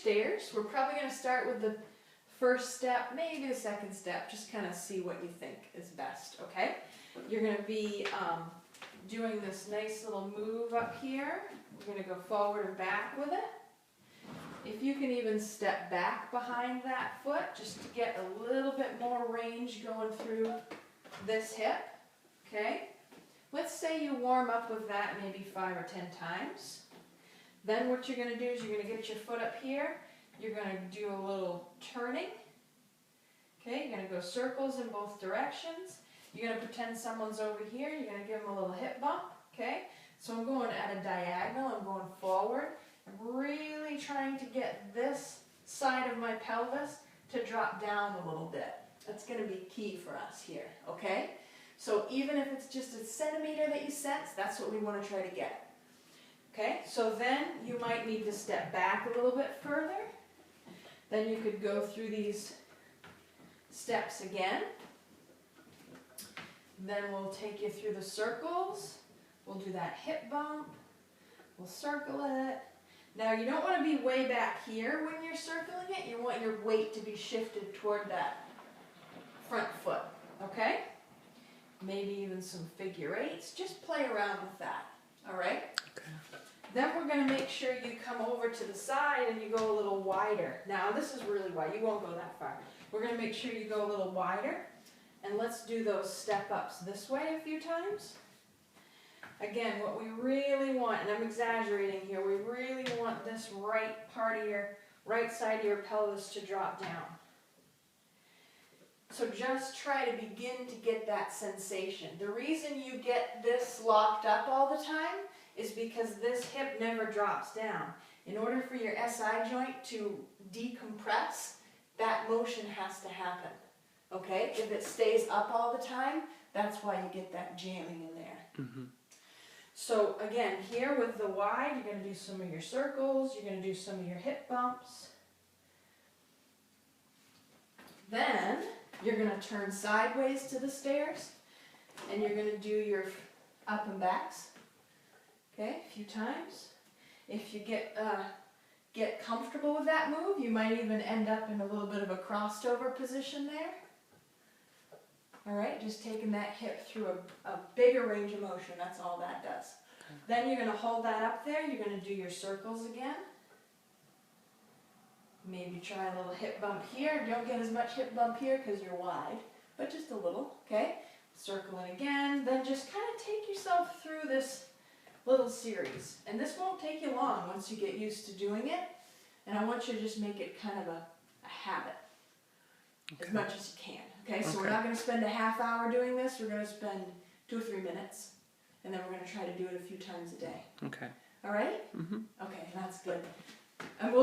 stairs. We're probably going to start with the first step, maybe the second step, just kind of see what you think is best, okay? You're going to be doing this nice little move up here. We're going to go forward and back with it. If you can even step back behind that foot just to get a little bit more range going through this hip, okay? Let's say you warm up with that maybe 5 or 10 times. Then what you're going to do is you're going to get your foot up here. You're going to do a little turning. Okay, you're going to go circles in both directions. You're going to pretend someone's over here. You're going to give them a little hip bump. Okay, so I'm going at a diagonal. I'm going forward. I'm really trying to get this side of my pelvis to drop down a little bit. That's going to be key for us here. Okay, so even if it's just a centimeter that you sense, that's what we want to try to get. Okay, so then you might need to step back a little bit further. Then you could go through these steps again. Then we'll take you through the circles. We'll do that hip bump. We'll circle it. Now you don't want to be way back here when you're circling it. You want your weight to be shifted toward that front foot. Okay? Maybe even some figure eights. Just play around with that. All right? Okay. Then we're going to make sure you come over to the side and you go a little wider. Now this is really wide. You won't go that far. We're going to make sure you go a little wider. And let's do those step ups this way a few times. Again, what we really want, and I'm exaggerating here, we really want this right side of your pelvis to drop down. So just try to begin to get that sensation. The reason you get this locked up all the time is because this hip never drops down. In order for your SI joint to decompress, that motion has to happen. Okay? If it stays up all the time, that's why you get that jamming in there. Mm-hmm. So again, here with the wide, you're going to do some of your circles, you're going to do some of your hip bumps. Then you're going to turn sideways to the stairs, and you're going to do your up and backs. Okay, a few times. If you get comfortable with that move, you might even end up in a little bit of a crossed over position there. All right, just taking that hip through a bigger range of motion, that's all that does. Okay. Then you're going to hold that up there, you're going to do your circles again. Maybe try a little hip bump here. Don't get as much hip bump here because you're wide, but just a little, okay? Circle it again, then just kind of take yourself through this little series. And this won't take you long once you get used to doing it. And I want you to just make it kind of a habit, Okay. as much as you can. Okay, so Okay. we're not going to spend a half hour doing this. We're going to spend 2 or 3 minutes. And then we're going to try to do it a few times a day. Okay. All right? Mm-hmm. Okay, that's good. And we'll